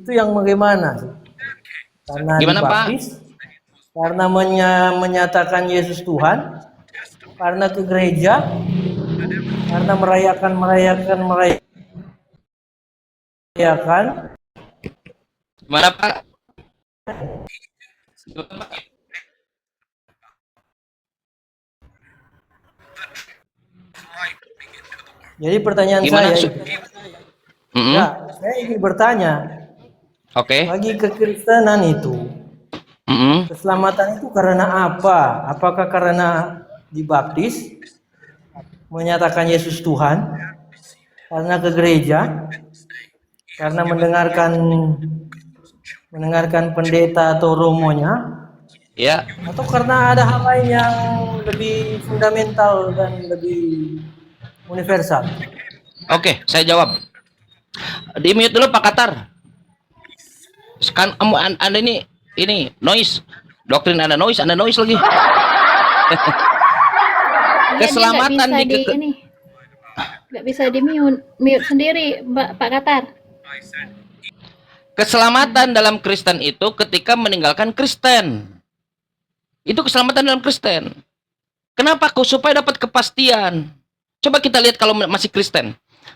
Itu yang bagaimana? Karena Gimana Pak? dibaptis, karena menyatakan Yesus Tuhan, karena ke gereja, karena merayakan. Gimana Pak? Jadi pertanyaan Gimana? saya, ya, saya ingin bertanya, Oke. bagi kekristenan itu, keselamatan itu karena apa? Apakah karena dibaptis, menyatakan Yesus Tuhan, karena ke gereja, karena mendengarkan pendeta atau romonya, Ya. atau karena ada hal lain yang lebih fundamental dan lebih universal? Oke, saya jawab. Di mute dulu Pak Katar. Kan Anda ini noise. Doktrin Anda noise lagi. Keselamatan nggak bisa di mute sendiri, Pak Katar. Keselamatan dalam Kristen itu ketika meninggalkan Kristen. Itu keselamatan dalam Kristen. Kenapa? Supaya dapat kepastian. Coba kita lihat kalau masih Kristen.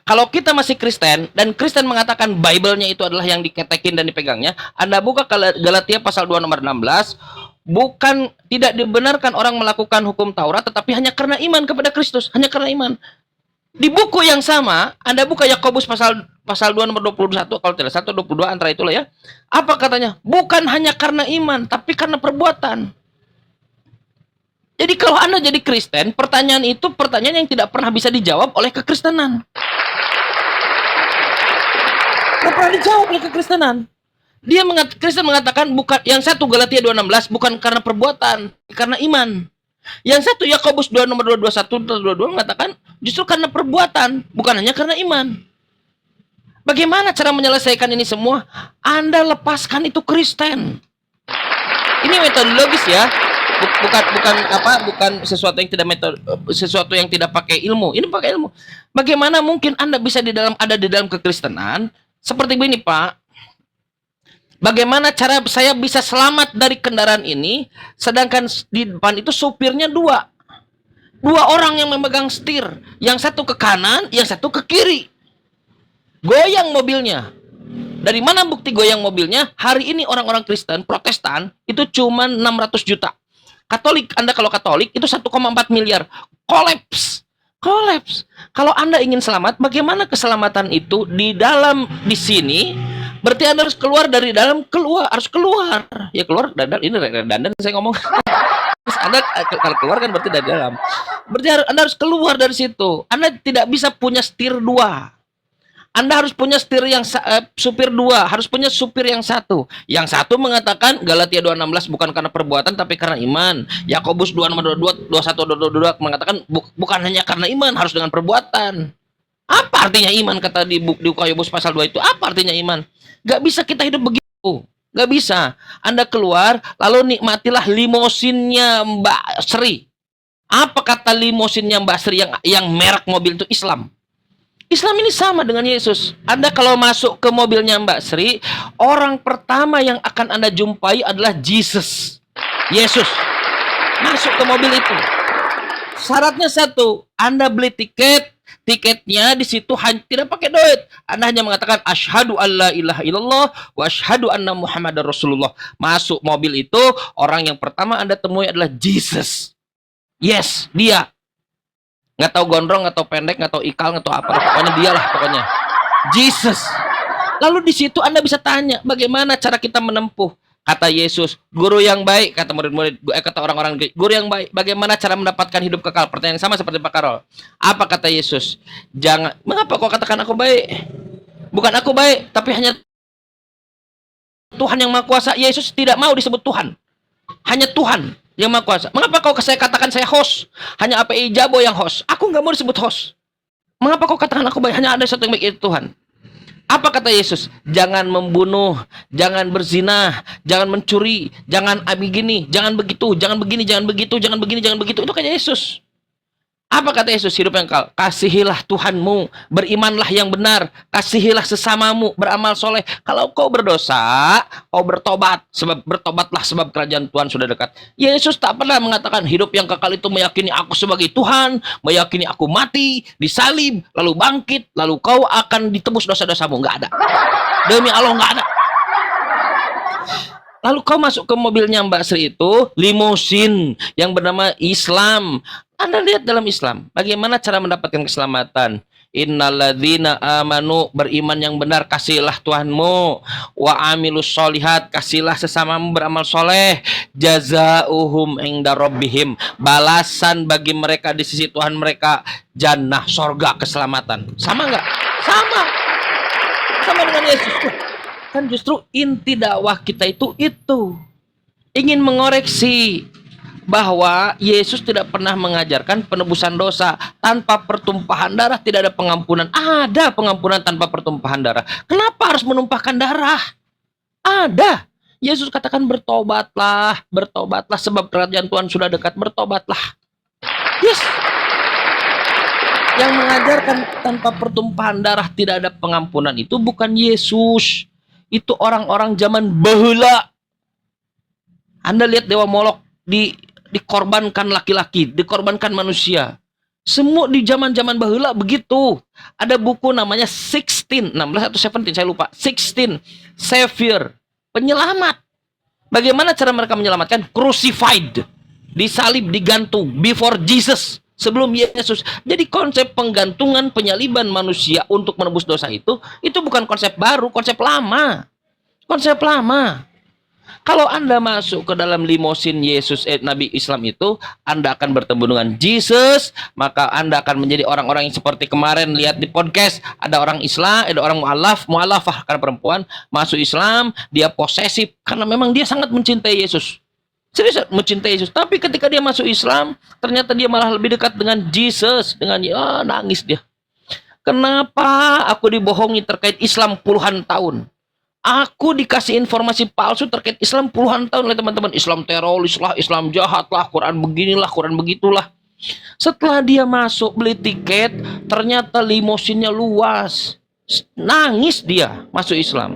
Kalau kita masih Kristen dan Kristen mengatakan Bible-nya itu adalah yang diketekin dan dipegangnya, Anda buka Galatia pasal 2 nomor 16, bukan tidak dibenarkan orang melakukan hukum Taurat, tetapi hanya karena iman kepada Kristus, hanya karena iman. Di buku yang sama, Anda buka Yakobus pasal 2 nomor 21, kalau tidak salah 22 antara itulah ya. Apa katanya? Bukan hanya karena iman, tapi karena perbuatan. Jadi kalau Anda jadi Kristen, pertanyaan itu pertanyaan yang tidak pernah bisa dijawab oleh kekristenan. Tidak pernah dijawab oleh kekristenan. Kristen mengatakan bukan, yang satu Galatia 2:16 bukan karena perbuatan, karena iman. Yang satu Yakobus 2 nomor 21 22 mengatakan justru karena perbuatan, bukan hanya karena iman. Bagaimana cara menyelesaikan ini semua? Anda lepaskan itu Kristen. Ini metodologis ya. Bukan sesuatu yang tidak pakai ilmu. Ini pakai ilmu. Bagaimana mungkin Anda bisa ada di dalam kekristenan seperti ini, Pak? Bagaimana cara saya bisa selamat dari kendaraan ini sedangkan di depan itu supirnya dua orang yang memegang setir, yang satu ke kanan, yang satu ke kiri, goyang mobilnya. Dari mana bukti goyang mobilnya? Hari ini orang-orang Kristen Protestan itu cuma 600 juta. Katolik, Anda kalau Katolik itu 1,4 miliar. Kolaps. Kalau Anda ingin selamat, bagaimana keselamatan itu di sini? Berarti Anda harus keluar dari dalam, harus keluar. Ya keluar ini redundant saya ngomong. Terus Anda kalau keluar kan berarti dari dalam. Berarti Anda harus keluar dari situ. Anda tidak bisa punya setir dua. Anda harus punya setir supir dua, harus punya supir yang satu. Yang satu mengatakan Galatia 2:16 bukan karena perbuatan tapi karena iman. Yakobus 2 nomor 22 21 22 mengatakan bukan hanya karena iman, harus dengan perbuatan. Apa artinya iman kata di Yakobus pasal 2 itu? Apa artinya iman? Gak bisa kita hidup begitu. Gak bisa. Anda keluar lalu nikmatilah limosinnya Mbak Sri. Apa kata limosinnya Mbak Sri yang merek mobil itu? Islam. Islam ini sama dengan Yesus. Anda kalau masuk ke mobilnya Mbak Sri, orang pertama yang akan Anda jumpai adalah Yesus. Masuk ke mobil itu. Syaratnya satu, Anda beli tiketnya di situ tidak pakai duit. Anda hanya mengatakan asyhadu alla ilaha illallah wa asyhadu anna Muhammadar Rasulullah. Masuk mobil itu, orang yang pertama Anda temui adalah Yesus. Yes, dia. Nggak tahu gondrong, nggak tahu pendek, nggak tahu ikal, nggak tahu apa, pokoknya dialah pokoknya. Yesus. Lalu di situ Anda bisa tanya, bagaimana cara kita menempuh? Kata Yesus, guru yang baik, kata murid-murid, kata orang-orang, guru yang baik, bagaimana cara mendapatkan hidup kekal? Pertanyaan sama seperti Pak Karol. Apa kata Yesus? Jangan, mengapa kau katakan aku baik? Bukan aku baik, tapi hanya Tuhan yang Maha Kuasa. Yesus tidak mau disebut Tuhan. Hanya Tuhan yang Maha Kuasa. Mengapa kau saya katakan saya host? Hanya API Jabo yang host. Aku nggak mau disebut host. Mengapa kau katakan aku baik? Hanya ada satu yang baik, itu Tuhan. Apa kata Yesus? Jangan membunuh, jangan berzina, jangan mencuri, jangan begini, jangan begitu, jangan begini, jangan begitu, jangan begini, jangan begitu. Itu kayak Yesus. Apa kata Yesus? Hidup yang kekal. Kasihilah Tuhanmu, berimanlah yang benar, kasihilah sesamamu, beramal soleh. Kalau kau berdosa, kau bertobat. Sebab bertobatlah, sebab kerajaan Tuhan sudah dekat. Yesus tak pernah mengatakan hidup yang kekal itu meyakini aku sebagai Tuhan, meyakini aku mati, disalib, lalu bangkit, lalu kau akan ditebus dosa-dosamu. Nggak ada. Demi Allah nggak ada. Lalu kau masuk ke mobilnya Mbak Sri itu, limusin yang bernama Islam. Anda lihat dalam Islam, bagaimana cara mendapatkan keselamatan. Innalladzina amanu, beriman yang benar, kasihilah Tuhanmu. Wa amilus solihat, kasihilah sesamamu, beramal soleh. Jazauhum inda rabbihim, balasan bagi mereka di sisi Tuhan mereka, jannah, sorga, keselamatan. Sama nggak? Sama. Sama dengan Yesus. Kan justru inti dakwah kita itu ingin mengoreksi bahwa Yesus tidak pernah mengajarkan penebusan dosa tanpa pertumpahan darah. Tidak ada pengampunan. Ada pengampunan tanpa pertumpahan darah. Kenapa harus menumpahkan darah? Ada. Yesus katakan bertobatlah, bertobatlah sebab kerajaan Tuhan sudah dekat. Bertobatlah. Yes. Yang mengajarkan tanpa pertumpahan darah tidak ada pengampunan itu bukan Yesus. Itu orang-orang zaman baheula. Anda lihat Dewa Molok dikorbankan laki-laki, dikorbankan manusia. Semua di zaman-zaman baheula begitu. Ada buku namanya 16 atau 17, saya lupa. 16 Savior, penyelamat. Bagaimana cara mereka menyelamatkan? Crucified, disalib, digantung before Jesus, sebelum Yesus. Jadi konsep penggantungan, penyaliban manusia untuk menebus dosa itu bukan konsep baru, konsep lama. Konsep lama. Kalau Anda masuk ke dalam limosin Yesus, Nabi Islam itu, Anda akan bertemu dengan Jesus, maka Anda akan menjadi orang-orang yang seperti kemarin lihat di podcast, ada orang Islam, ada orang mu'alafah karena perempuan, masuk Islam, dia posesif, karena memang dia sangat mencintai Yesus. Serius, mencintai Yesus. Tapi ketika dia masuk Islam, ternyata dia malah lebih dekat dengan Jesus, nangis dia. Kenapa aku dibohongi terkait Islam puluhan tahun? Aku dikasih informasi palsu terkait Islam puluhan tahun oleh teman-teman. Islam teroris lah, Islam jahat lah, Quran beginilah, Quran begitulah. Setelah dia masuk beli tiket, ternyata limosinnya luas. Nangis dia masuk Islam.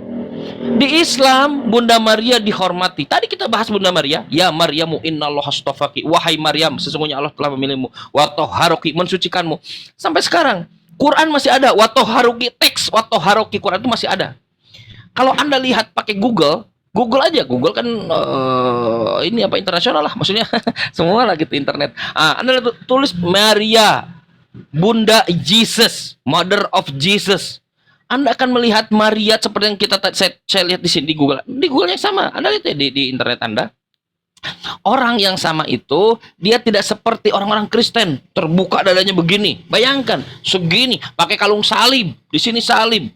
Di Islam, Bunda Maria dihormati. Tadi kita bahas Bunda Maria. Ya Maryamu innallaha astafaki. Wahai Maryam, sesungguhnya Allah telah memilihmu. Wa tahharuki, mensucikanmu. Sampai sekarang, Quran masih ada. Wa tahharuki, teks wa tahharuki Quran itu masih ada. Kalau Anda lihat pakai Google aja. Google kan ini apa internasional lah, maksudnya semua lah gitu internet. Anda tulis Maria, Bunda Jesus, Mother of Jesus. Anda akan melihat Maria seperti yang saya lihat di sini di Google. Di Google yang sama. Anda lihat ya di internet Anda. Orang yang sama itu dia tidak seperti orang-orang Kristen, terbuka dadanya begini. Bayangkan, segini, pakai kalung salib, di sini salib.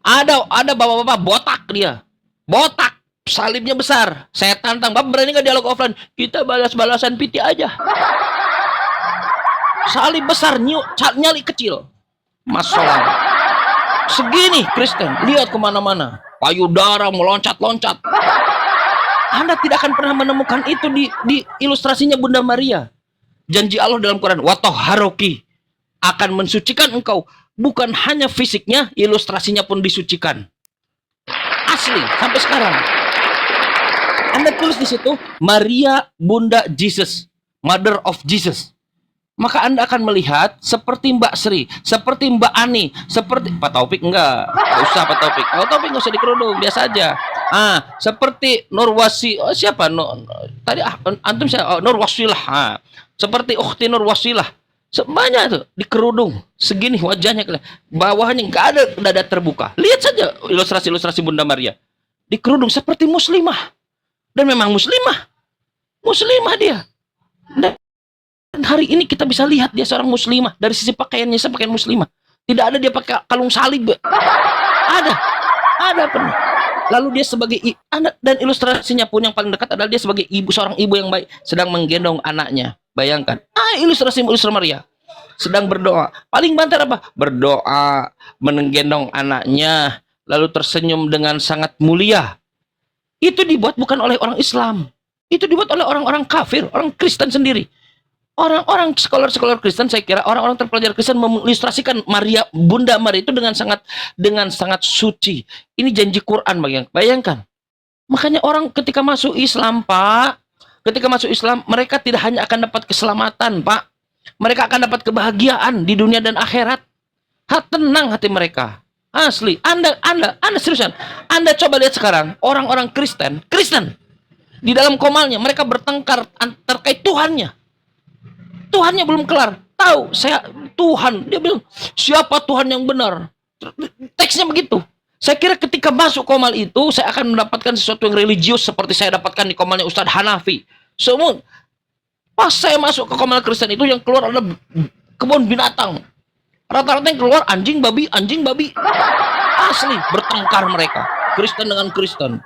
Ada bapak-bapak botak dia. Botak, salibnya besar. Saya tantang, Bapak berani nggak dialog offline? Kita balas-balasan piti aja. Salib besar, nyali kecil. Masalah. Segini Kristen, lihat kemana-mana. Payudara meloncat-loncat. Anda tidak akan pernah menemukan itu di ilustrasinya Bunda Maria. Janji Allah dalam Quran, wa tahharuki, akan mensucikan engkau. Bukan hanya fisiknya, ilustrasinya pun disucikan. Asli, sampai sekarang. Anda tulis di situ, Maria Bunda Jesus, Mother of Jesus. Maka Anda akan melihat seperti Mbak Sri, seperti Mbak Ani, seperti Pak Taufik enggak usah Pak Taufik. Pak Taufik enggak usah dikerudung, biasa aja. Seperti Nurwasi, siapa? Tadi antum saya Nurwasilah. Seperti Ukhti Nurwasilah. Banyak tuh dikerudung, segini wajahnya, bawahnya nggak ada dada terbuka. Lihat saja ilustrasi Bunda Maria, dikerudung seperti muslimah, dan memang muslimah dia. Dan hari ini kita bisa lihat dia seorang muslimah dari sisi pakaiannya, pakaian muslimah. Tidak ada dia pakai kalung salib. Ada pernah. Lalu dia sebagai anak, dan ilustrasinya pun yang paling dekat adalah dia sebagai seorang ibu yang baik sedang menggendong anaknya. Bayangkan, ilustrasi Maria sedang berdoa. Paling banter apa? Berdoa, menggendong anaknya, lalu tersenyum dengan sangat mulia. Itu dibuat bukan oleh orang Islam. Itu dibuat oleh orang-orang kafir, orang Kristen sendiri. Orang-orang scholar-scholar Kristen, saya kira orang-orang terpelajar Kristen mengilustrasikan Maria, Bunda Maria itu dengan sangat suci. Ini janji Quran, bayangkan. Makanya orang ketika masuk Islam, Pak, ketika masuk Islam, mereka tidak hanya akan dapat keselamatan, Pak. Mereka akan dapat kebahagiaan di dunia dan akhirat. Tenang hati mereka. Asli. Anda seriusan. Anda coba lihat sekarang orang-orang Kristen di dalam komalnya mereka bertengkar terkait Tuhannya. Tuhannya belum kelar. Tahu saya Tuhan. Dia bilang, siapa Tuhan yang benar? Teksnya begitu. Saya kira ketika masuk komal itu, saya akan mendapatkan sesuatu yang religius seperti saya dapatkan di komalnya Ustadz Hanafi. Semua. Pas saya masuk ke komal Kristen itu, yang keluar adalah kebun binatang. Rata-rata yang keluar anjing babi. Asli, bertengkar mereka. Kristen dengan Kristen.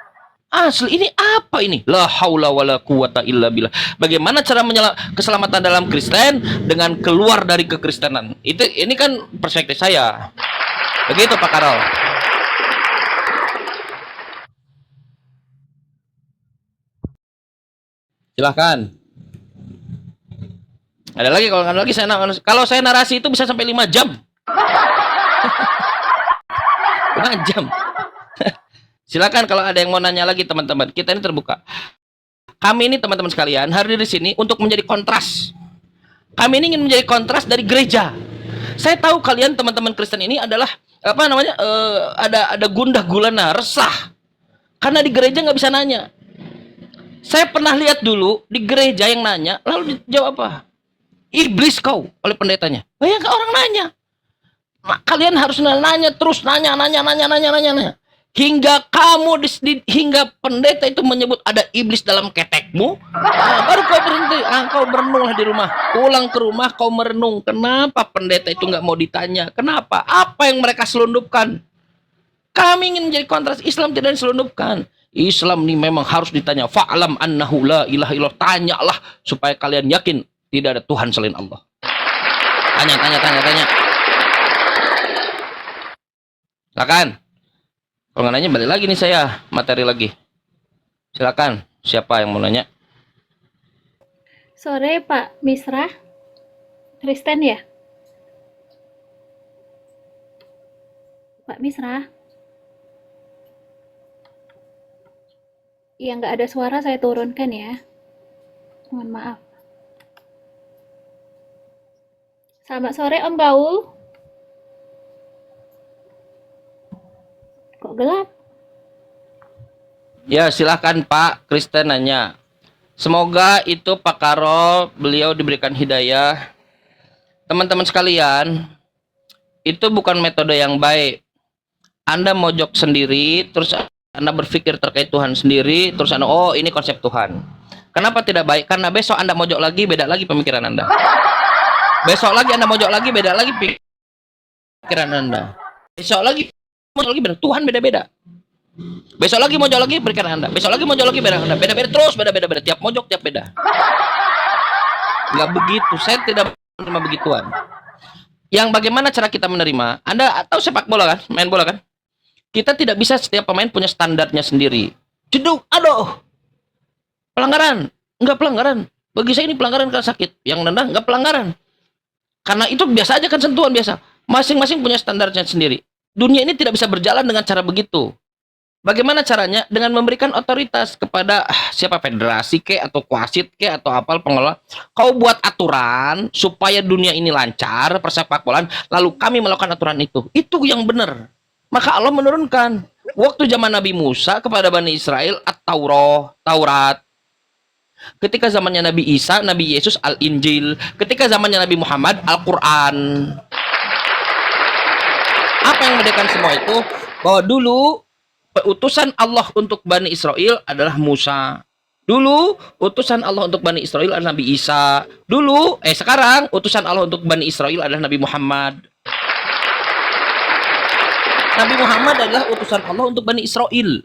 Asli, ini apa ini? La haula wala quwata illa billah. Bagaimana cara keselamatan dalam Kristen dengan keluar dari kekristenan? Ini kan perspektif saya. Begitu Pak Karol. Silahkan. Ada lagi, kalau nggak ada lagi kalau saya narasi itu bisa sampai 5 jam. 5 jam. Silakan kalau ada yang mau nanya lagi teman-teman. Kita ini terbuka. Kami ini teman-teman sekalian hadir di sini untuk menjadi kontras. Kami ini ingin menjadi kontras dari gereja. Saya tahu kalian teman-teman Kristen ini adalah ada gundah gulana, resah. Karena di gereja nggak bisa nanya. Saya pernah lihat dulu di gereja yang nanya, lalu dijawab apa? Iblis kau oleh pendetanya. Bayangkan orang nanya. Kalian harus nanya terus, nanya. Hingga hingga pendeta itu menyebut ada iblis dalam ketekmu, baru kau berhenti. Kau merenunglah di rumah. Pulang ke rumah kau merenung. Kenapa pendeta itu nggak mau ditanya? Kenapa? Apa yang mereka selundupkan? Kami ingin menjadi kontras. Islam tidak diselundupkan. Islam ini memang harus ditanya. Fa'lam annahu la ilaha illallah. Tanyalah supaya kalian yakin tidak ada Tuhan selain Allah. Tanya. Silakan. Kalau nggak nanya balik lagi nih saya, materi lagi. Silakan, siapa yang mau nanya? Sore Pak Misra, Kristen ya? Pak Misra? Yang nggak ada suara saya turunkan ya. Mohon maaf. Selamat sore Om Gaul. Kok gelap? Ya silahkan Pak Kristen nanya. Semoga itu Pak Karol, beliau diberikan hidayah. Teman-teman sekalian, itu bukan metode yang baik. Anda mojok sendiri, terus Anda berpikir terkait Tuhan sendiri, terus Anda, oh ini konsep Tuhan. Kenapa tidak baik? Karena besok Anda mojok lagi, beda lagi pemikiran Anda. Besok lagi Anda mojok lagi, beda lagi pikiran Anda. Besok lagi beda. Tuhan beda-beda. Besok lagi mojok lagi berikan Anda. Besok lagi mojok lagi beda. Beda-beda terus, beda-beda. Tiap mojok tiap beda. Enggak begitu. Saya tidak menerima begituan. Yang bagaimana cara kita menerima? Anda tahu sepak bola kan? Main bola kan? Kita tidak bisa setiap pemain punya standarnya sendiri. Jeduk, aduh. Pelanggaran. Enggak pelanggaran. Bagi saya ini pelanggaran karena sakit. Yang nendang enggak pelanggaran. Karena itu biasa aja kan, sentuhan biasa. Masing-masing punya standarnya sendiri. Dunia ini tidak bisa berjalan dengan cara begitu. Bagaimana caranya? Dengan memberikan otoritas kepada siapa, federasi ke atau wasit ke atau apal pengelola. Kau buat aturan supaya dunia ini lancar persepak bolaan, lalu kami melakukan aturan itu. Itu yang benar. Maka Allah menurunkan waktu zaman Nabi Musa kepada Bani Israel Taurat. Ketika zamannya Nabi Isa, Nabi Yesus Al-Injil. Ketika zamannya Nabi Muhammad Al-Quran. Apa yang membedakan semua itu? Bahwa dulu utusan Allah untuk Bani Israel adalah Musa. Dulu utusan Allah untuk Bani Israel adalah Nabi Isa. Sekarang utusan Allah untuk Bani Israel adalah Nabi Muhammad. Nabi Muhammad adalah utusan Allah untuk Bani Israel.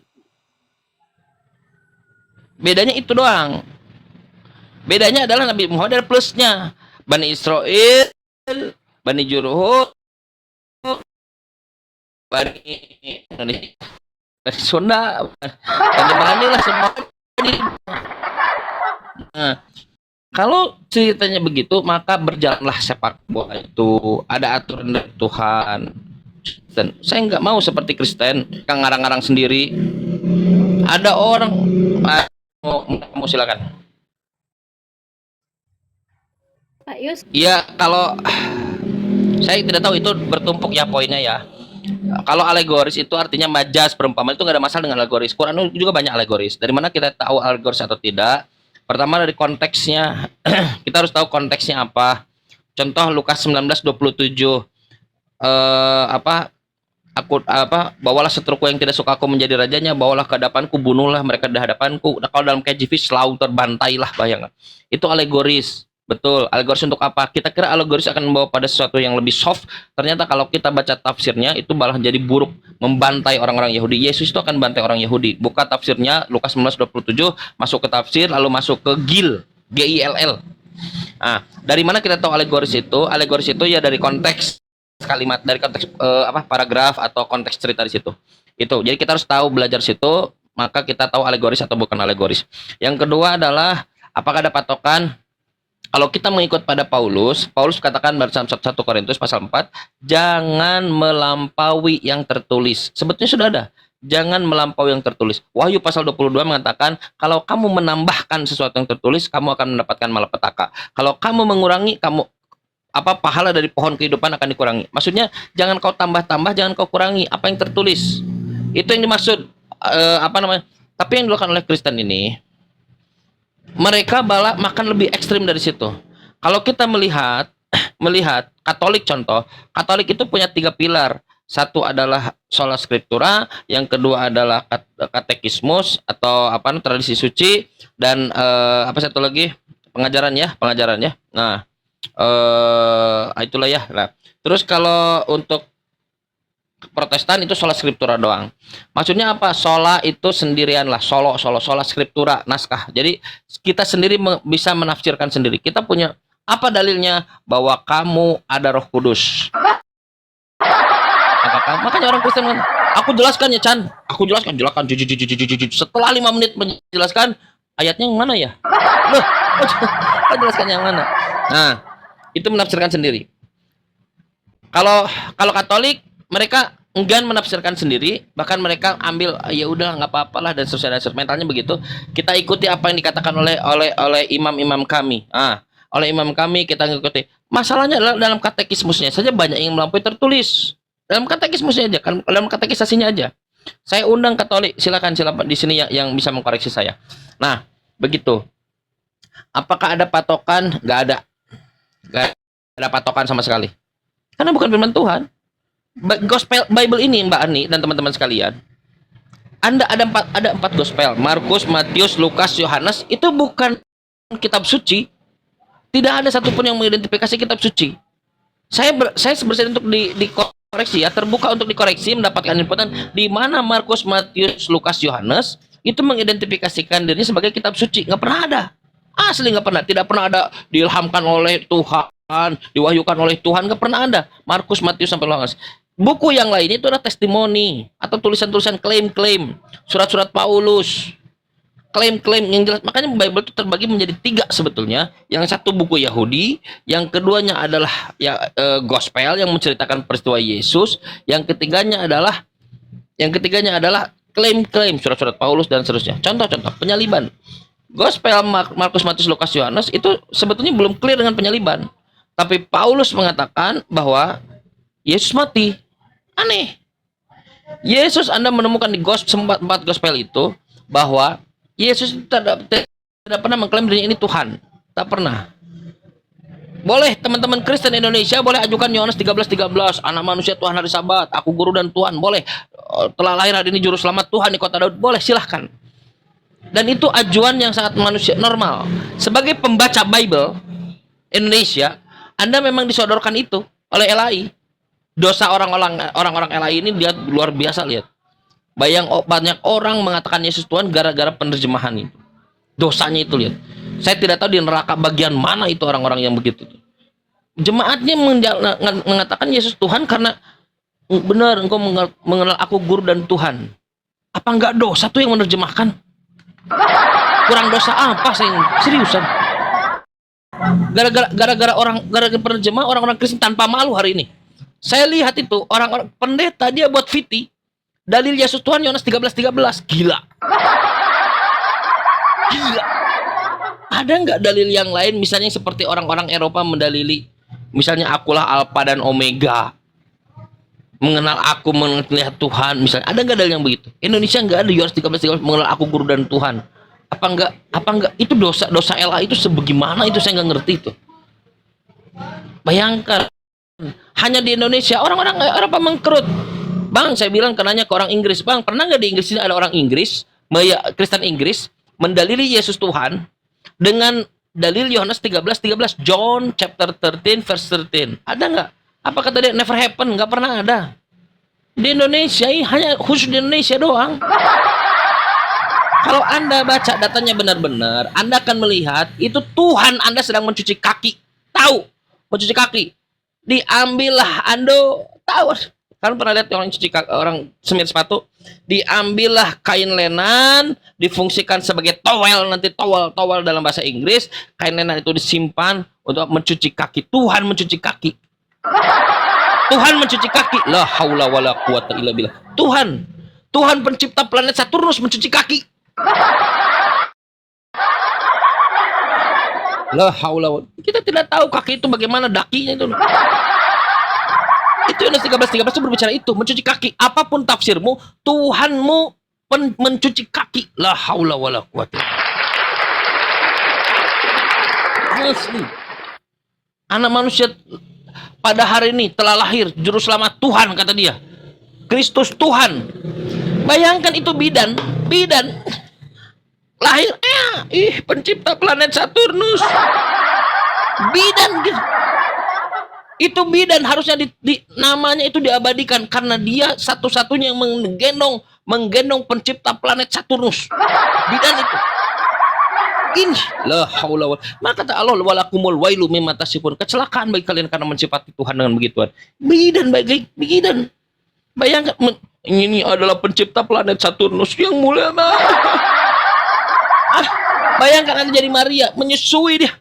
Bedanya itu doang. Bedanya adalah Nabi Muhammad ada plusnya. Bani Israel, Bani Jurhud, Bani Sunda, Bani lah semua. Nah, Kalau ceritanya begitu, maka berjalanlah sepak bola itu. Ada aturan dari Tuhan. Dan saya nggak mau seperti Kristen, yang ngarang-ngarang sendiri. Ada orang, mau silakan. Pak Yus, Iya, kalau saya tidak tahu itu bertumpuk ya poinnya ya. Kalau alegoris itu artinya majas, perumpamaan itu nggak ada masalah dengan alegoris. Quran juga banyak alegoris. Dari mana kita tahu alegoris atau tidak? Pertama dari konteksnya, kita harus tahu konteksnya apa. Contoh Lukas 19:27, bawalah seteruku yang tidak suka aku menjadi rajanya, bawalah ke hadapanku, bunuhlah mereka di hadapanku. Nah, kalau dalam KJV slaughter, bantailah, bayangkan. Itu alegoris. Betul, alegoris untuk apa? Kita kira alegoris akan membawa pada sesuatu yang lebih soft. Ternyata kalau kita baca tafsirnya, itu malah jadi buruk, membantai orang-orang Yahudi. Yesus itu akan bantai orang Yahudi. Buka tafsirnya, Lukas 19:27, masuk ke tafsir, lalu masuk ke Gil, Gill. Nah, dari mana kita tahu alegoris itu? Alegoris itu ya dari konteks kalimat, dari konteks paragraf atau konteks cerita di situ. Itu. Jadi kita harus tahu, belajar situ, maka kita tahu alegoris atau bukan alegoris. Yang kedua adalah apakah ada patokan? Kalau kita mengikut pada Paulus katakan dalam 1 Korintus pasal 4, jangan melampaui yang tertulis. Sebetulnya sudah ada. Jangan melampaui yang tertulis. Wahyu pasal 22 mengatakan, kalau kamu menambahkan sesuatu yang tertulis, kamu akan mendapatkan malapetaka. Kalau kamu mengurangi, pahala dari pohon kehidupan akan dikurangi. Maksudnya, jangan kau tambah-tambah, jangan kau kurangi apa yang tertulis. Itu yang dimaksud Tapi yang dilakukan oleh Kristen ini, mereka makan lebih ekstrim dari situ. Kalau kita melihat Katolik, contoh, Katolik itu punya 3 pilar. Satu adalah sola scriptura, yang kedua adalah katekismus atau tradisi suci, dan satu lagi pengajaran ya. Nah, itulah ya. Nah, terus kalau untuk Protestan itu sola scriptura doang. Maksudnya apa? Sola itu sendirian lah, sola scriptura, naskah. Jadi kita sendiri bisa menafsirkan sendiri. Kita punya apa dalilnya bahwa kamu ada Roh Kudus? Makanya orang Kristen, aku jelaskan ya Chan, aku jelaskan. Setelah 5 menit menjelaskan, ayatnya yang mana ya? Loh, jelaskan yang mana? Nah, itu menafsirkan sendiri. Kalau Katolik, mereka enggan menafsirkan sendiri, bahkan mereka ambil ya udah nggak apa-apalah dan seterusnya. Mentalnya begitu. Kita ikuti apa yang dikatakan oleh imam-imam kami. Oleh imam kami kita ngikuti. Masalahnya adalah dalam katekismusnya saja banyak yang melampaui tertulis. Dalam katekismusnya aja, kan dalam katekisasinya aja. Saya undang Katolik, silakan di sini yang bisa mengkoreksi saya. Nah, begitu. Apakah ada patokan? Nggak ada. Nggak ada patokan sama sekali. Karena bukan firman Tuhan. Gospel Bible ini, Mbak Ani dan teman-teman sekalian, ada empat gospel: Markus, Matius, Lukas, Yohanes. Itu bukan kitab suci. Tidak ada satupun yang mengidentifikasi kitab suci. Saya bersedia untuk dikoreksi ya, terbuka untuk dikoreksi, mendapatkan inputan di mana Markus, Matius, Lukas, Yohanes itu mengidentifikasikan dirinya sebagai kitab suci. Nggak pernah ada. Asli nggak pernah. Tidak pernah ada diilhamkan oleh Tuhan, diwahyukan oleh Tuhan. Nggak pernah ada. Markus, Matius, sampai Lukas. Buku yang lain itu adalah testimoni atau tulisan-tulisan klaim-klaim, surat-surat Paulus, klaim-klaim yang jelas. Makanya Bible itu terbagi menjadi 3 sebetulnya. Yang satu buku Yahudi, yang keduanya adalah gospel yang menceritakan peristiwa Yesus, yang ketiganya adalah klaim-klaim surat-surat Paulus dan seterusnya. Contoh-contoh penyaliban. Gospel Markus, Matius, Lukas, Yohanes itu sebetulnya belum clear dengan penyaliban. Tapi Paulus mengatakan bahwa Yesus mati. Aneh. Yesus, Anda menemukan di 4 gospel itu bahwa Yesus tidak pernah mengklaim dirinya ini Tuhan. Tak pernah. Boleh teman-teman Kristen Indonesia boleh ajukan Yohanes 13:13, anak manusia Tuhan hari Sabat, aku guru dan Tuhan. Boleh. Telah lahir hari ini juru selamat Tuhan di kota Daud. Boleh, silahkan. Dan itu ajuan yang sangat manusia normal. Sebagai pembaca Bible Indonesia, Anda memang disodorkan itu oleh LAI. Dosa orang-orang LAI ini dia luar biasa, lihat. Banyak orang mengatakan Yesus Tuhan gara-gara penerjemahan itu. Dosanya itu, lihat. Saya tidak tahu di neraka bagian mana itu orang-orang yang begitu. Jemaatnya mengatakan Yesus Tuhan karena benar engkau mengenal aku guru dan Tuhan. Apa enggak dosa tuh yang menerjemahkan? Kurang dosa apa saya seriusan? Gara-gara penerjemah orang-orang Kristen tanpa malu hari ini. Saya lihat itu orang-orang pendeta dia buat VT dalil Yesus Tuhan Yohanes 13:13. Gila. Gila. Ada nggak dalil yang lain misalnya seperti orang-orang Eropa mendalili misalnya akulah Alfa dan Omega, mengenal aku melihat Tuhan misalnya, ada nggak dalil yang begitu? Indonesia nggak ada. Yohanes 13:13 mengenal aku guru dan Tuhan. Apa enggak itu dosa LA itu sebagaimana itu saya nggak ngerti itu. Bayangkan hanya di Indonesia orang-orang Eropa mengkerut. Bang, saya bilang kenanya ke orang Inggris, bang, pernah nggak di Inggris ini ada orang Inggris, Kristen Inggris mendalili Yesus Tuhan dengan dalil Yohanes 13:13, John chapter 13 verse 13. Ada nggak? Apa kata dia? Never happen, nggak pernah ada. Di Indonesia ini hanya khusus di Indonesia doang. Kalau Anda baca datanya benar-benar, Anda akan melihat itu Tuhan Anda sedang mencuci kaki. Tahu? Mencuci kaki. Diambillah Ando, tahu. Kan pernah lihat orang cuci kaki, orang semir sepatu, diambillah kain lenan, difungsikan sebagai towel, nanti towel dalam bahasa Inggris, kain lenan itu disimpan untuk mencuci kaki. Tuhan mencuci kaki. Tuhan mencuci kaki. La haula wala quwata illa billah. Tuhan pencipta planet Saturnus mencuci kaki. La haula. Kita tidak tahu kaki itu bagaimana dakinya itu. Itu Yohanes 13:13 itu berbicara itu, mencuci kaki. Apapun tafsirmu, Tuhanmu mencuci kaki. La haula wala quwata. Asli. Anak manusia pada hari ini telah lahir juru selamat Tuhan, kata dia. Kristus Tuhan. Bayangkan itu bidan lahir pencipta planet Saturnus. Bidan gitu. Itu bidan harusnya namanya itu diabadikan karena dia satu-satunya yang menggendong pencipta planet Saturnus. Bidan itu. Ini la haula wala. Maka kata Allah walakumul wailu mimma tasifun. Kecelakaan bagi kalian karena mensifati Tuhan dengan begituan. Bidan. Bayangkan ini adalah pencipta planet Saturnus yang mulia. Bayangkan Anda jadi Maria menyusui dia.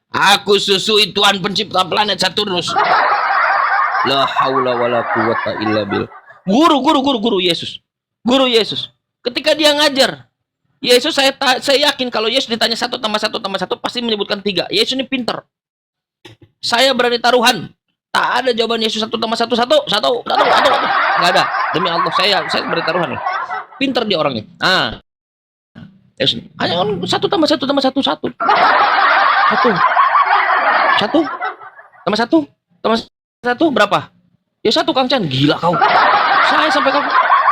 Aku susui Tuhan pencipta planet Saturnus. La haula wala quwata illa billah. Guru Yesus. Guru Yesus. Ketika dia ngajar, Yesus saya yakin kalau Yesus ditanya 1 tambah 1 tambah 1 pasti menyebutkan 3. Yesus ini pinter. Saya berani taruhan. Tak ada jawaban Yesus 1 tambah 1 1. Enggak ada. Demi Allah saya berani taruhan. Pinter dia orangnya. Yesus. Hanya 1 tambah 1 tambah 1 1. 1 tambah 1 berapa? Ya 1 Kang Chan. Gila kau.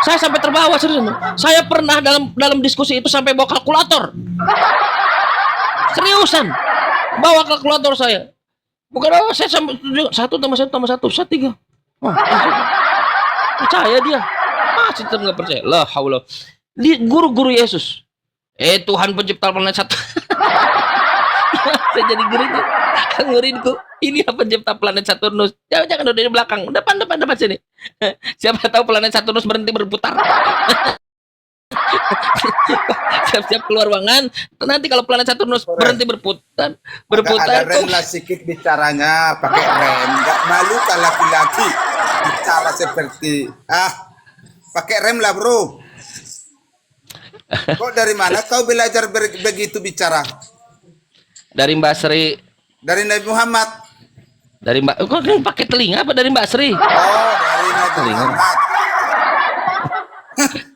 Saya sampai terbawa serius. Saya pernah dalam diskusi itu sampai bawa kalkulator. Seriusan. Bawa kalkulator saya. Bukan saya sampai 1 tambah 1 tambah 1 3. Percaya dia. Masih tetap nggak percaya. La haula. Guru Yesus. Tuhan pencipta planet Saturnus. Saya jadi ngurinku. Ini apa pencipta planet Saturnus? Jangan udah di belakang, depan sini. Siapa tahu planet Saturnus berhenti berputar. Siap-siap keluar ruangan. Nanti kalau planet Saturnus berhenti berputar. Ada rem lah sedikit bicaranya, pakai rem. Gak malu kalau laki-laki bicara seperti pakai rem lah bro. Kok dari mana kau belajar begitu bicara? Dari Mbak Sri. Dari Nabi Muhammad. Dari Mbak, kok pakai telinga apa dari Mbak Sri? Dari Nabi Muhammad.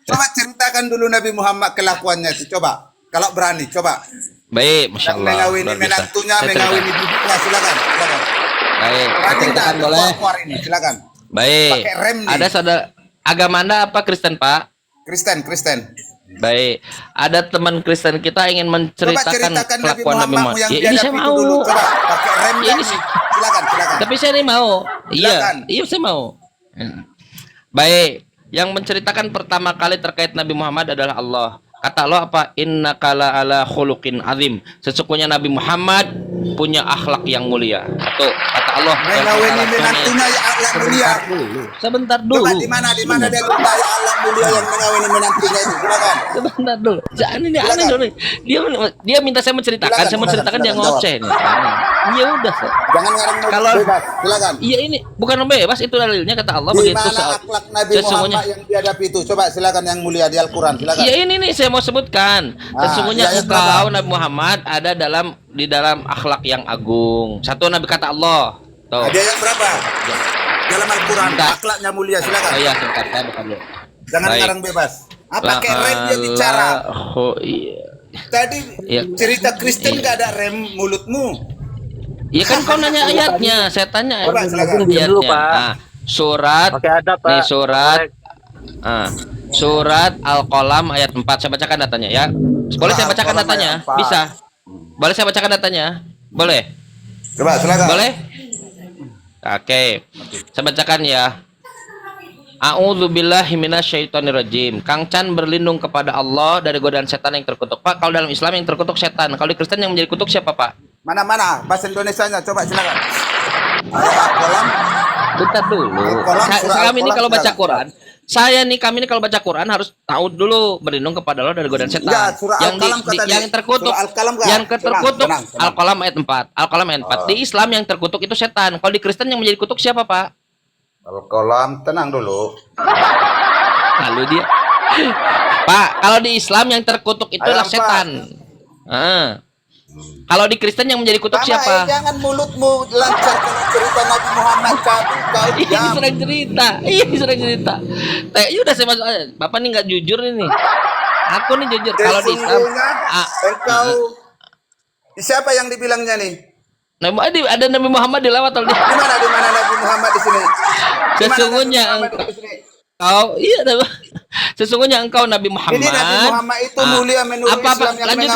Coba ceritakan dulu Nabi Muhammad kelakuannya sih, coba. Kalau berani, coba. Baik, Masya Allah. Mengawini menantunya, mengawini bibitnya, silakan. Baik, Berani ceritakan boleh. Ini, silakan. Baik. Pakai rem nih. Ada saudara agama Anda apa Kristen, Pak? Kristen. Baik, ada teman Kristen kita ingin menceritakan kelakuan Nabi Muhammad. Ya, ini saya mau. Dulu. Coba pakai rem ini. Silakan. Tapi saya ini mau. Silakan. Iya, saya mau. Baik, yang menceritakan pertama kali terkait Nabi Muhammad adalah Allah. Kata Allah apa? Innaka ala khuluqin azim. Sesungguhnya Nabi Muhammad punya akhlak yang mulia. Satu, kata Allah. Mengawini menantunya ya akhlak mulia. Sebentar dulu. Coba di mana dia minta ya akhlak mulia yang mengawini menantunya itu. Silakan. Sebentar dulu. Jangan ini aneh dulu. Dia minta saya menceritakan, saya menceritakan dia ngoceh nih. Ya udah. Jangan ngarang Kalau- bebas. Silakan. Iya ini bukan bebas, itu dalilnya kata Allah Di begitu. mana akhlak Nabi Sesungguhnya. Muhammad yang dihadapi itu? Coba silakan yang mulia di Al-Qur'an, silakan. Ya ini nih saya mau sebutkan. Sesungguhnya ayat engkau berapa? Nabi Muhammad ada di dalam akhlak yang agung. Satu Nabi kata Allah. Tuh. Ada yang berapa? Dalam Al-Qur'an Bentar. akhlaknya mulia, silakan. Oh iya, sebentar saya buka dulu. Jangan Baik. ngarang bebas. Pakai rem dia bicara. Oh iya. Tadi Iya. cerita Kristen Iya. nggak ada rem mulutmu. Iya kan kau nanya ayatnya, saya tanya Coba, silakan. Diam dulu, ayatnya. Pak. Ah, surat Pakai adab, Pak. nih surat Al-Qalam ayat 4. Saya bacakan datanya ya. Boleh saya bacakan Al-Qalam datanya? ayat 4. Bisa. Boleh saya bacakan datanya? Boleh. Coba silakan. Boleh? Oke. Saya bacakan ya. A'udzubillahi minasyaitonirrajim. Kang Chan berlindung kepada Allah dari godaan setan yang terkutuk. Pak, kalau dalam Islam yang terkutuk setan, kalau di Kristen yang menjadi kutuk siapa, Pak? Mana bahasa Indonesianya, coba silakan. Ayat Al-Qalam. Bentar dulu. Al-Qalam, surah Kami ini Al-Qalam, kalau baca silakan. Quran, kami ini kalau baca Quran harus tahu dulu berlindung kepada Allah dari godaan setan. Enggak, surah Al-Qalam kata dia. yang terkutuk, Surah Al-Qalam enggak? yang terkutuk Tenang. Al-Qalam ayat 4. Al-Qalam ayat 4. Di Islam yang terkutuk itu setan. Kalau di Kristen yang menjadi kutuk siapa, Pak? Al-Qalam, tenang dulu. Lalu dia. Pak, kalau di Islam yang terkutuk itulah Ayat 4. setan. Kalau di Kristen yang menjadi kutuk siapa? Jangan mulutmu lancar kalau cerita Nabi Muhammad kau Ini diam. sedang cerita. Ini sedang cerita. Ya udah saya masuk aja. Bapak nih nggak jujur ini. Aku nih jujur. Kalau di Islam, Sesungguhnya ah, engkau siapa yang dibilangnya nih? ada Nabi Muhammad dilawat oleh Di mana Nabi Muhammad di sini? Di mana Sesungguhnya Nabi Muhammad di sini? sesungguhnya engkau Nabi Muhammad. Ini Nabi Muhammad itu mulia menurut Islam yang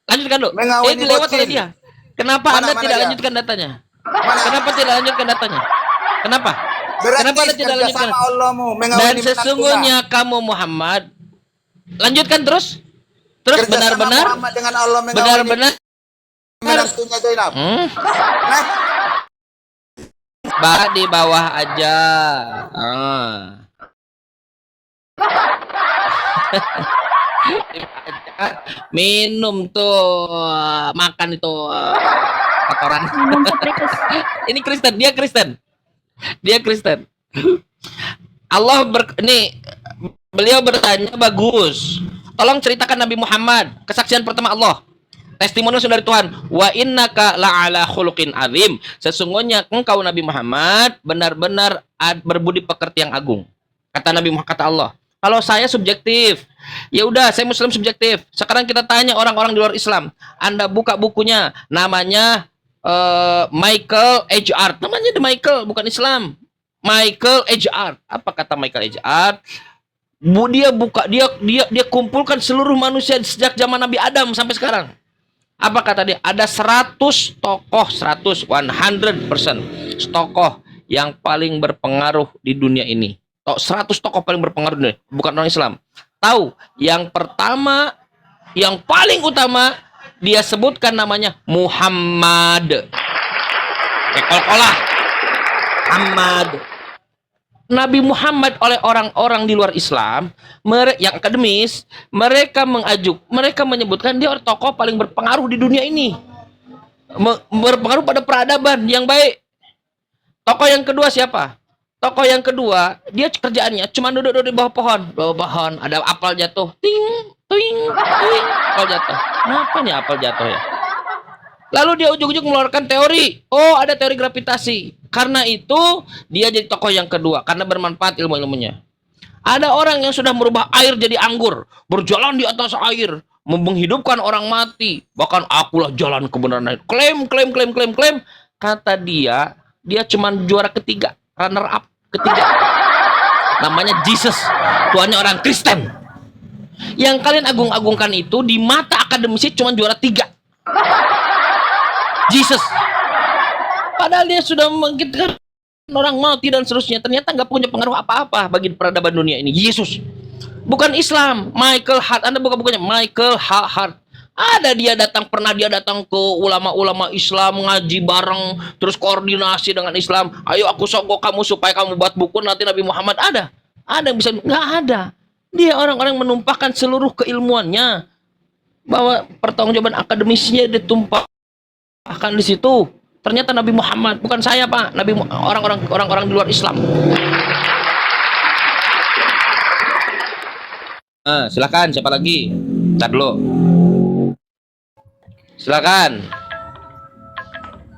lanjutkan dulu. Mengawini Dilewat bocil. oleh dia. Kenapa Mana Anda tidak dia? lanjutkan datanya? Mana? Kenapa tidak lanjutkan datanya? Kenapa? Berarti Kenapa Anda tidak kerja lanjutkan? sama Allahmu Dan mengawini sesungguhnya kamu Muhammad, lanjutkan terus benar-benar Muhammad dengan Allah mengawini benar-benar menantunya Zainab. Nah, di bawah aja. Minum tuh, makan itu kotoran. Minum Caprikus. Ini Kristen, dia Kristen. Beliau bertanya bagus. Tolong ceritakan Nabi Muhammad, kesaksian pertama Allah. Testimoni dari Tuhan. Wa innaka la'ala khuluqin azim. Sesungguhnya engkau Nabi Muhammad benar-benar berbudi pekerti yang agung. Kata Nabi Muhammad, kata Allah. Kalau saya subjektif, ya udah saya Muslim subjektif. Sekarang kita tanya orang-orang di luar Islam. Anda buka bukunya, namanya Michael H. Art. Namanya Michael, bukan Islam. Michael H. Art. Apa kata Michael H. Art? Dia kumpulkan seluruh manusia sejak zaman Nabi Adam sampai sekarang. Apa kata dia? Ada 100 tokoh, 100% tokoh yang paling berpengaruh di dunia ini. 100 tokoh paling berpengaruh di dunia, bukan orang Islam. Tahu, yang pertama, yang paling utama, dia sebutkan namanya Muhammad. Kol-kolah. Muhammad. Nabi Muhammad oleh orang-orang di luar Islam yang akademis, mereka menyebutkan dia tokoh paling berpengaruh di dunia ini, berpengaruh pada peradaban yang baik. Tokoh yang kedua siapa? Tokoh yang kedua, dia kerjaannya cuma duduk di bawah pohon, ada apel jatuh, ting, ting, ting, apel jatuh. Kenapa nih apel jatuh ya? Lalu dia ujung-ujung mengeluarkan teori. Oh, ada teori gravitasi. Karena itu, dia jadi tokoh yang kedua. Karena bermanfaat ilmu-ilmunya. Ada orang yang sudah merubah air jadi anggur. Berjalan di atas air. Menghidupkan orang mati. Bahkan akulah jalan kebenaran. Klaim. Kata dia cuma juara ketiga. Runner up ketiga. Namanya Jesus. Tuannya orang Kristen. Yang kalian agung-agungkan itu, di mata akademisi cuma juara 3. Jesus. Padahal dia sudah membangkitkan orang mati dan seterusnya. Ternyata nggak punya pengaruh apa-apa bagi peradaban dunia ini. Yesus. Bukan Islam. Michael Hart. Anda buka bukunya. Michael Hart. Pernah dia datang ke ulama-ulama Islam, ngaji bareng, terus koordinasi dengan Islam. Ayo aku sogok kamu supaya kamu buat buku nanti Nabi Muhammad. Ada yang bisa? Nggak ada. Dia orang-orang menumpahkan seluruh keilmuannya, bahwa pertanggungjawaban akademisnya ditumpah Akan di situ. Ternyata Nabi Muhammad, bukan saya, Pak. Orang-orang di luar Islam. Silakan, siapa lagi? Ntar dulu. Silakan.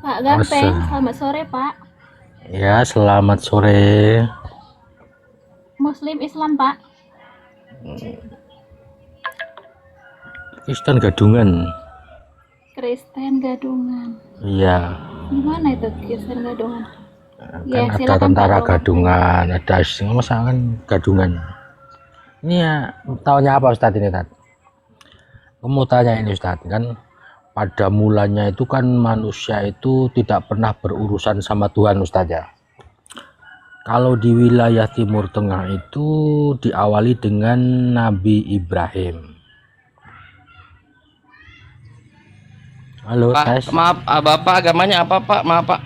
Pak Ganteng, selamat sore Pak. Ya, selamat sore. Muslim Islam Pak. Kristen Gadungan. Kristen Gadungan. Iya. Gimana itu Kristen Gadungan? Kan Ya, ada silakan, tentara Pak. Gadungan, ada masa kan Gadungan. Ini ya, taunya apa Ustadz ini, Tat? Aku mau tanya ini Ustadz, kan pada mulanya itu kan manusia itu tidak pernah berurusan sama Tuhan Ustadz ya. Kalau di wilayah Timur Tengah itu diawali dengan Nabi Ibrahim. Halo, Pak, tes. maaf, Bapak agamanya apa, Pak? Maaf, Pak.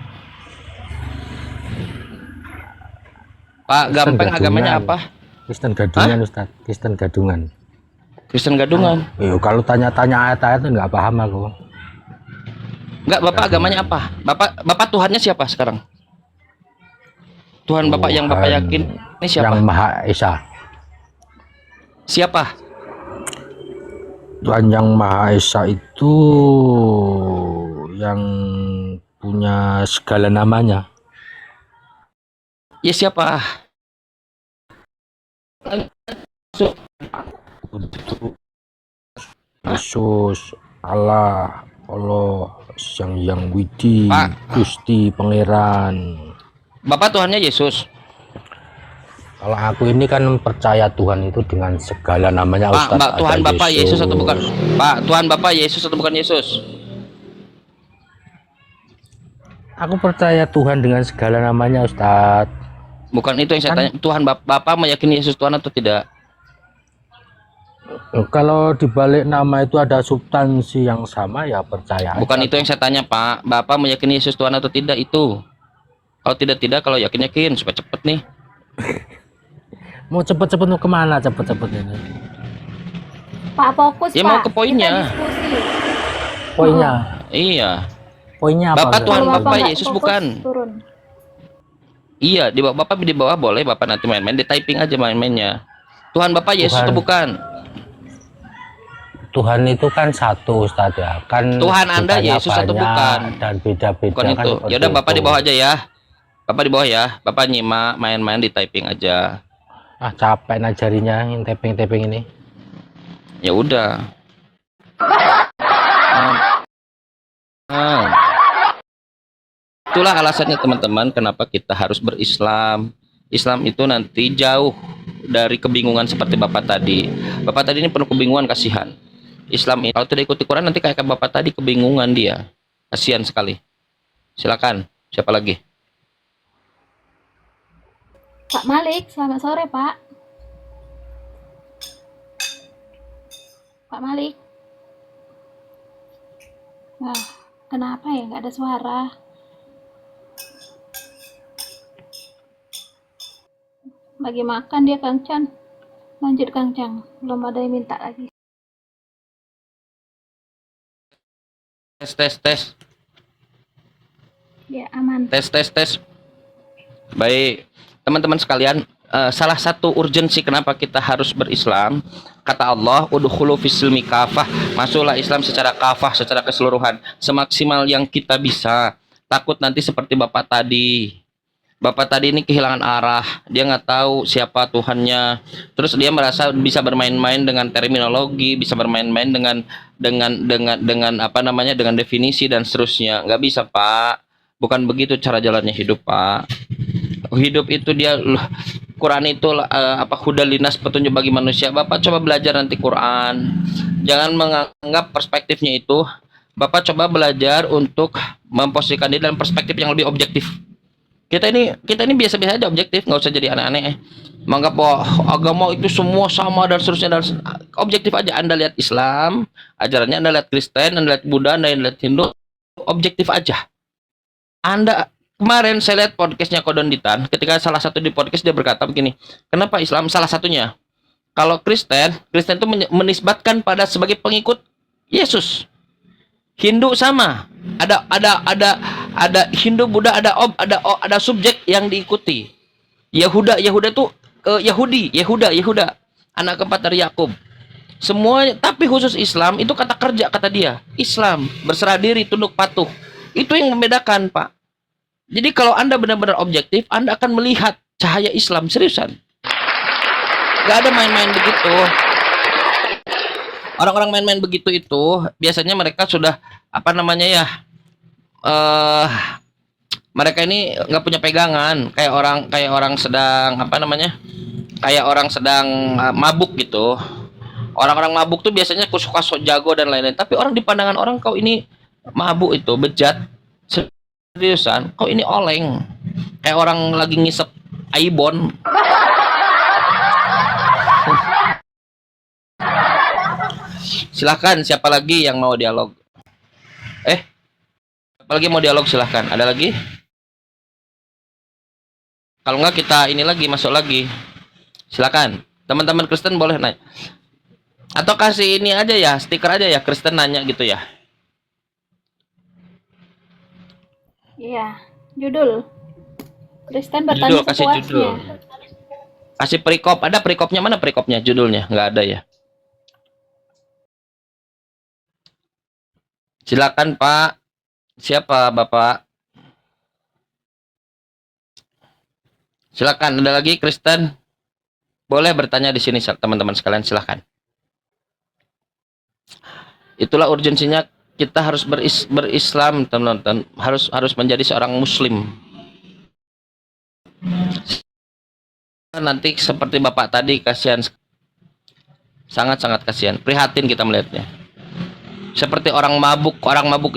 Pak Kristen Gampeng agamanya Gadungan. apa? Kristen Gadungan Ustadz, Kristen Gadungan. Kristen Gadungan. Kalau tanya-tanya ayat-ayat itu nggak paham aku. Enggak, Bapak agamanya apa? Bapak Tuhannya siapa sekarang? Tuhan Bapak yang Bapak Tuhan yakin ini siapa? Yang Maha Esa. Siapa? Tuhan yang Maha Esa itu yang punya segala namanya. Ya siapa? Yesus, Allah, yang Widi, Pak. Gusti, Pangeran. Bapak Tuhannya Yesus. Kalau aku ini kan percaya Tuhan itu dengan segala namanya Pak, Ustadz. Ada Tuhan Bapak Yesus atau bukan? Pak, Tuhan Bapak Yesus atau bukan Yesus? Aku percaya Tuhan dengan segala namanya Ustadz. Bukan itu yang saya tanya. Tuhan Bapak meyakini Yesus Tuhan atau tidak? Kalau dibalik nama itu ada substansi yang sama ya percaya. Bukan aja. itu yang saya tanya, Pak. Bapak meyakini Yesus Tuhan atau tidak itu? Kalau tidak, kalau yakin supaya cepet nih. Mau cepet-cepet mau kemana cepet-cepet ini? Pak fokus Ya, Pak. mau ke poinnya. Kita diskusi. Poinnya, Iya. poinnya apa? Bapak Ustadz? Tuhan Kalau Bapak nggak Yesus fokus, bukan. Turun. Iya, Bapak di bawah boleh, Bapak nanti main-main, di typing aja main-mainnya. Tuhan Bapak Yesus Tuhan. atau bukan? Tuhan itu kan satu Ustadz ya. Kan Tuhan Anda bukannya Yesus atau banyak bukan? Dan beda-beda Bukan kan itu. seperti Ya udah Bapak itu. di bawah aja ya. Bapak di bawah ya. Bapak nyimak main-main di typing aja. Ah capek najarinya yang taping-taping ini. Ya udah. Nah. Itulah alasannya teman-teman kenapa kita harus berislam. Islam itu nanti jauh dari kebingungan seperti Bapak tadi. Bapak tadi ini penuh kebingungan, kasihan. Islam ini kalau tidak ikuti Quran nanti kayak Bapak tadi kebingungan dia. Kasihan sekali. Silakan. Siapa lagi? Pak Malik, selamat sore Pak. Pak Malik. Wah, kenapa ya nggak ada suara? Lagi makan dia Kang Chan. Lanjut Kang Chan, belum ada yang minta lagi. Tes. Ya aman. Tes. Baik, teman-teman sekalian, salah satu urgensi kenapa kita harus berislam, kata Allah, udkhulu fis-silmi kafah, masuklah Islam secara kafah, secara keseluruhan, semaksimal yang kita bisa. Takut nanti seperti Bapak tadi. Bapak tadi ini kehilangan arah, dia nggak tahu siapa Tuhannya. Terus dia merasa bisa bermain-main dengan terminologi, bisa bermain-main dengan apa namanya, dengan definisi dan seterusnya. Nggak bisa, Pak. Bukan begitu cara jalannya hidup, Pak. Hidup itu dia Quran itu apa hudalinas, petunjuk bagi manusia. Bapak coba belajar nanti Quran. Jangan menganggap perspektifnya itu. Bapak coba belajar untuk memposisikan diri dalam perspektif yang lebih objektif. Kita ini biasa-biasa aja objektif, nggak usah jadi aneh-aneh. Menganggap bahwa agama itu semua sama dan seterusnya, dan objektif aja. Anda lihat Islam, ajarannya, Anda lihat Kristen, Anda lihat Buddha, Anda lihat Hindu, objektif aja. Anda kemarin saya lihat podcastnya Kodon Ditan, ketika salah satu di podcast dia berkata begini, kenapa Islam salah satunya? Kalau Kristen itu menisbatkan pada sebagai pengikut Yesus. Hindu sama. Ada Hindu, Buddha, ada subjek yang diikuti. Yahuda tuh Yehuda, anak keempat dari Yakub. Semuanya, tapi khusus Islam itu kata kerja, kata dia. Islam, berserah diri, tunduk patuh. Itu yang membedakan, Pak. Jadi kalau Anda benar-benar objektif, Anda akan melihat cahaya Islam, seriusan. Gak ada main-main begitu. Orang-orang main-main begitu itu biasanya mereka sudah apa namanya ya? Mereka ini nggak punya pegangan, kayak orang sedang apa namanya? Kayak orang sedang mabuk gitu. Orang-orang mabuk tuh biasanya suka sok jago dan lain-lain. Tapi orang di pandangan orang, kau ini mabuk itu, bejat. Seriusan, kau ini oleng. Kayak orang lagi ngisep aibon. Silahkan, siapa lagi yang mau dialog? Siapa lagi mau dialog, silahkan. Ada lagi? Kalau enggak kita ini lagi, masuk lagi. Silakan. Teman-teman Kristen boleh naik. Atau kasih ini aja ya, stiker aja ya, Kristen nanya gitu ya. Iya, judul. Kristen bertanya Judul, kasih sepuasnya. judul. Kasih perikop. Ada perikopnya, mana perikopnya? Judulnya nggak ada ya. Silakan Pak. Siapa Bapak? Silakan. Ada lagi Kristen? Boleh bertanya di sini teman-teman sekalian, silakan. Itulah urgensinya kita harus berislam, teman-teman. Harus menjadi seorang muslim. Nanti seperti Bapak tadi, kasihan. Sangat-sangat kasihan. Prihatin kita melihatnya. Seperti orang mabuk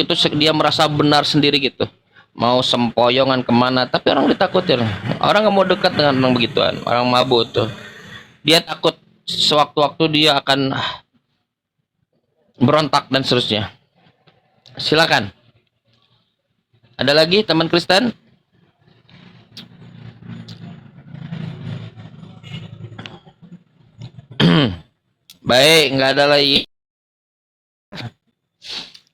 itu dia merasa benar sendiri gitu. Mau sempoyongan kemana, tapi orang ditakutin. Orang nggak mau dekat dengan orang begituan. Orang mabuk tuh. Dia takut sewaktu-waktu dia akan berontak dan seterusnya. Silakan. Ada lagi teman Kristen? Baik, nggak ada lagi.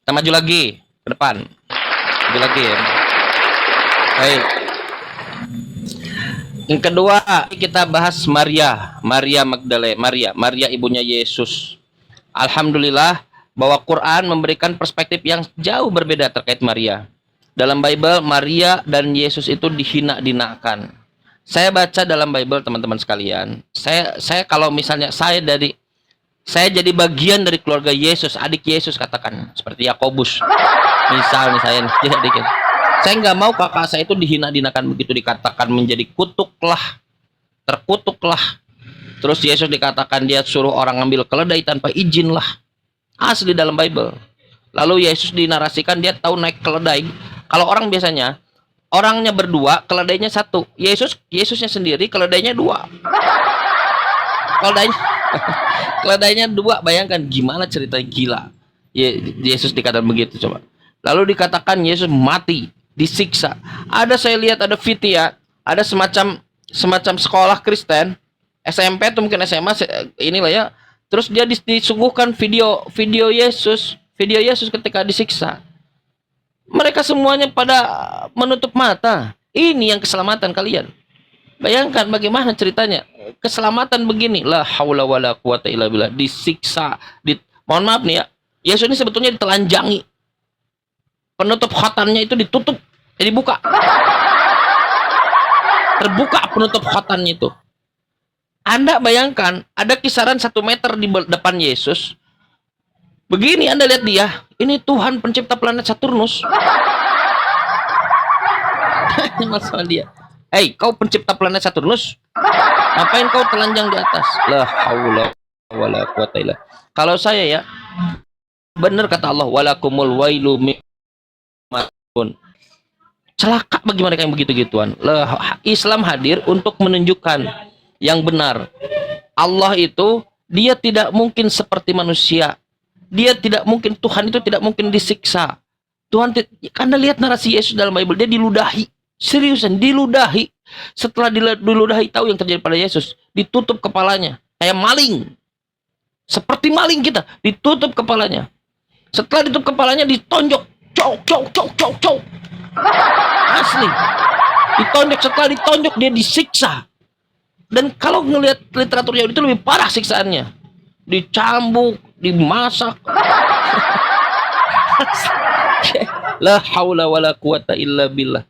Kita maju lagi ke depan. Maju lagi. Baik. Yang kedua kita bahas Maria Magdalena, Maria ibunya Yesus. Alhamdulillah bahwa Quran memberikan perspektif yang jauh berbeda terkait Maria. Dalam Bible, Maria dan Yesus itu dihina-dinakan. Saya baca dalam Bible, teman-teman sekalian. Saya kalau misalnya saya jadi bagian dari keluarga Yesus, adik Yesus katakan, seperti Yakobus. Misalnya saya jadi saya nggak mau kakak saya itu dihina-dinakan begitu, dikatakan menjadi kutuklah, terkutuklah. Terus Yesus dikatakan dia suruh orang ngambil keledai tanpa izin lah. Asli dalam Bible. Lalu Yesus dinarasikan dia tahu naik keledai. Kalau orang biasanya orangnya berdua, keledainya satu. Yesusnya sendiri, keledainya dua. Keledainya dua. Bayangkan gimana ceritanya, gila. Yesus dikatakan begitu, coba. Lalu dikatakan Yesus mati, disiksa. Saya lihat ada video, ada semacam sekolah Kristen, SMP atau mungkin SMA, inilah ya. Terus dia disuguhkan video Yesus ketika disiksa. Mereka semuanya pada menutup mata. Ini yang keselamatan kalian. Bayangkan bagaimana ceritanya. Keselamatan begini. La haula wala quwata illa billah. Disiksa. Mohon maaf nih ya. Yesus ini sebetulnya ditelanjangi. Penutup khotannya itu ditutup. Dibuka. Terbuka penutup khotannya itu. Anda bayangkan, ada kisaran 1 meter di depan Yesus. Begini Anda lihat dia, ini Tuhan pencipta planet Saturnus. Masalah dia. Hei, kau pencipta planet Saturnus? Ngapain kau telanjang di atas? La haula wala quwata illa. Kalau saya ya, benar kata Allah, walakumul wailu mimma. Celaka bagi mereka yang begitu-gituan. Islam hadir untuk menunjukkan yang benar. Allah itu dia tidak mungkin seperti manusia. Dia tidak mungkin, Tuhan itu tidak mungkin disiksa. Anda lihat narasi Yesus dalam Bible, dia diludahi. Seriusan, diludahi. Setelah diludahi, tahu yang terjadi pada Yesus, ditutup kepalanya. Kayak maling. Seperti maling kita, ditutup kepalanya. Setelah ditutup kepalanya ditonjok, cok cok cok cok cok. Asli. Ditonjok, setelah ditonjok dia disiksa. Dan kalau ngelihat literatur Yahudi itu lebih parah siksaannya. Dicambuk, dimasak. La haula wala quwata illa billah.